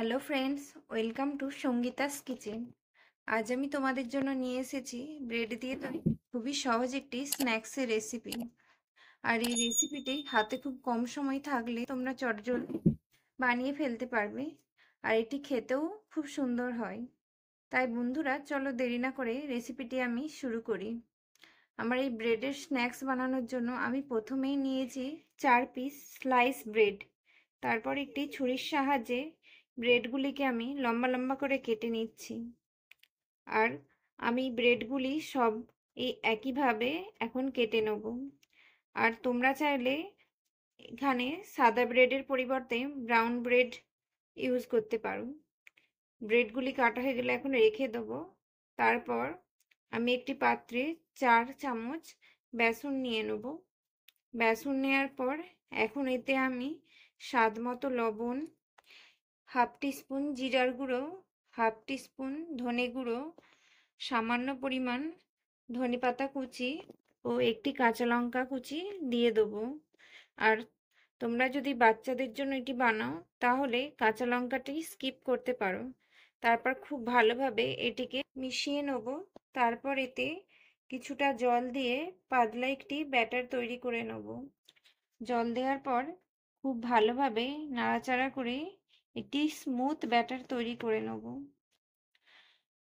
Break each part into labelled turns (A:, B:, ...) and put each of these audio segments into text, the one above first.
A: Hello friends, welcome to Sangeeta's kitchen. আজ আমি তোমাদের জন্য নিয়ে এসেছি ব্রেড দিয়ে তৈরি খুবই সহজ একটি স্ন্যাক্সের রেসিপি। আর এই রেসিপিটি হাতে খুব কম সময় থাকলে তোমরা চটজলদি বানিয়ে ফেলতে পারবে। আর এটি খেতেও খুব সুন্দর হয়। তাই বন্ধুরা, চলো দেরি না করে রেসিপিটি আমি শুরু করি। আমার এই ব্রেডের স্ন্যাক্স বানানোর জন্য আমি প্রথমেই নিয়েছি 4 পিস স্লাইস ব্রেড। তারপর একটি ছুরির সাহায্যে ব্রেডগুলিকে আমি লম্বা লম্বা করে কেটে নিচ্ছি। আর আমি ব্রেডগুলি সব এই একইভাবে এখন কেটে নেব। আর তোমরা চাইলে এখানে সাদা ব্রেডের পরিবর্তে ব্রাউন ব্রেড ইউজ করতে পারো। ব্রেডগুলি কাটা হয়ে গেলে এখন রেখে দেবো। তারপর আমি একটি পাত্রে 4 চামচ বেসন নিয়ে নেব। বেসন নেওয়ার পর এখন এতে আমি স্বাদ মতো লবণ, হাফ টিস্পুন জিরার গুঁড়ো, হাফ টিস্পুন ধনে গুঁড়ো, সামান্য পরিমাণ ধনেপাতা কুচি ও একটি কাঁচা লঙ্কা কুচি দিয়ে দেবো। আর তোমরা যদি বাচ্চাদের জন্য এটি বানাও তাহলে কাঁচা লঙ্কাটি স্কিপ করতে পারো। তারপর খুব ভালোভাবে এটিকে মিশিয়ে নেব। তারপর এতে কিছুটা জল দিয়ে পাতলা একটি ব্যাটার তৈরি করে নেব। জল দেওয়ার পর খুব ভালোভাবে নাড়াচাড়া করে একটি স্মুথ ব্যাটার তৈরি করে নেব।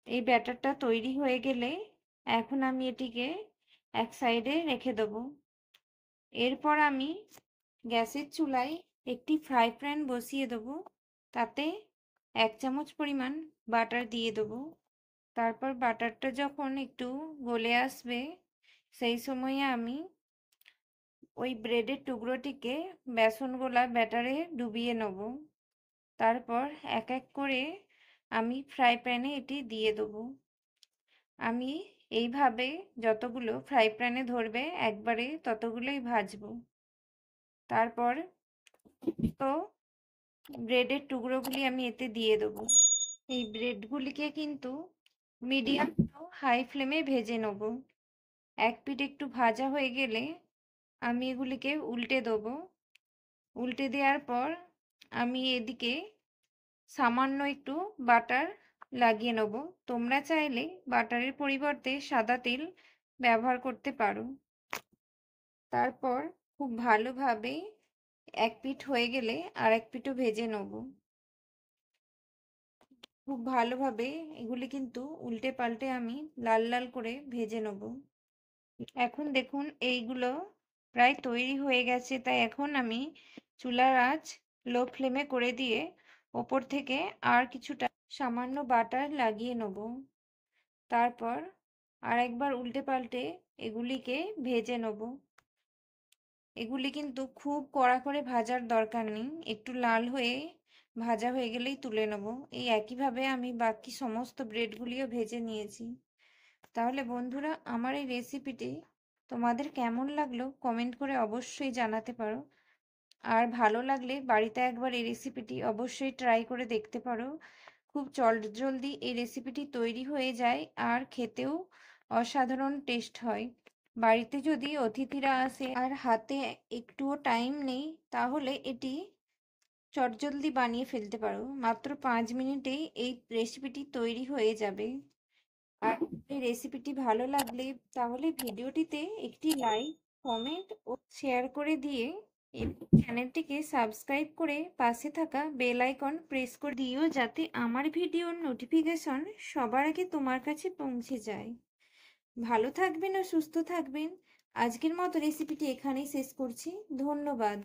A: এই ব্যাটারটা তৈরি হয়ে গেলে এখন আমি এটিকে এক সাইডে রেখে দেব। এরপর আমি গ্যাসের চুলায় একটি ফ্রাই প্যান বসিয়ে দেব। তাতে 1 চামচ পরিমাণ বাটার দিয়ে দেব। তারপর বাটারটা যখন একটু গলে আসবে সেই সময়ে আমি ওই ব্রেডের টুকরোটিকে বেসন গোলা ব্যাটারে ডুবিয়ে নেব। তারপর এক এক করে আমি ফ্রাই প্যানে এটি দিয়ে দেবো। আমি এইভাবে যতগুলো ফ্রাই প্যানে ধরবে একবারে ততগুলোই ভাজবো। তারপর তো ব্রেডের টুকরোগুলি আমি এতে দিয়ে দেবো। এই ব্রেডগুলিকে কিন্তু মিডিয়াম টু হাই ফ্লেমে ভেজে নেব। এক পিঠ একটু ভাজা হয়ে গেলে আমি এগুলিকে উল্টে দেবো। উল্টে দেওয়ার পর আমি এদিকে সামান্য একটু বাটার লাগিয়ে নেব। তোমরা চাইলে বাটারের পরিবর্তে সাদা তেল ব্যবহার করতে পারো। তারপর খুব ভালোভাবে এক পিঠ হয়ে গেলে আর এক পিঠও ভেজে নেব। খুব ভালোভাবে এগুলি কিন্তু উল্টে পাল্টে আমি লাল লাল করে ভেজে নেব। এখন দেখুন এইগুলো প্রায় তৈরি হয়ে গেছে। তাই এখন আমি চুলার আঁচ লো ফ্লেমে করে দিয়ে ওপর থেকে আর কিছুটা সামান্য বাটার লাগিয়ে নেব। তারপর আরেকবার উল্টে পাল্টে এগুলিকে ভেজে নেব। এগুলি কিন্তু খুব কড়া করে ভাজার দরকার নেই, একটু লাল হয়ে ভাজা হয়ে গেলেই তুলে নেব। এই একইভাবে আমি বাকি সমস্ত ব্রেডগুলিও ভেজে নিয়েছি। তাহলে বন্ধুরা, আমার এই রেসিপিটি তোমাদের কেমন লাগলো কমেন্ট করে অবশ্যই জানাতে পারো। আর ভালো লাগলে বাড়িতে একবার এই রেসিপিটি অবশ্যই ট্রাই করে দেখতে পারো। খুব জলদি এই রেসিপিটি তৈরি হয়ে যায় আর খেতেও অসাধারণ টেস্ট হয়। বাড়িতে যদি অতিথিরা আসে আর হাতে একটুও টাইম নেই তাহলে এটি চটজলদি বানিয়ে ফেলতে পারো। মাত্র 5 মিনিটেই এই রেসিপিটি তৈরি হয়ে যাবে। আর এই রেসিপিটি ভালো লাগলে তাহলে ভিডিওটিতে একটি লাইক, কমেন্ট ও শেয়ার করে দিয়ে চ্যানেলটিকে সাবস্ক্রাইব করে পাশে থাকা বেল আইকন প্রেস করে দিও, যাতে আমার ভিডিওর নোটিফিকেশন সবার আগে তোমার কাছে পৌঁছে যায়। ভালো থাকবেন ও সুস্থ থাকবেন। আজকের মতো রেসিপিটি এখানেই শেষ করছি। ধন্যবাদ।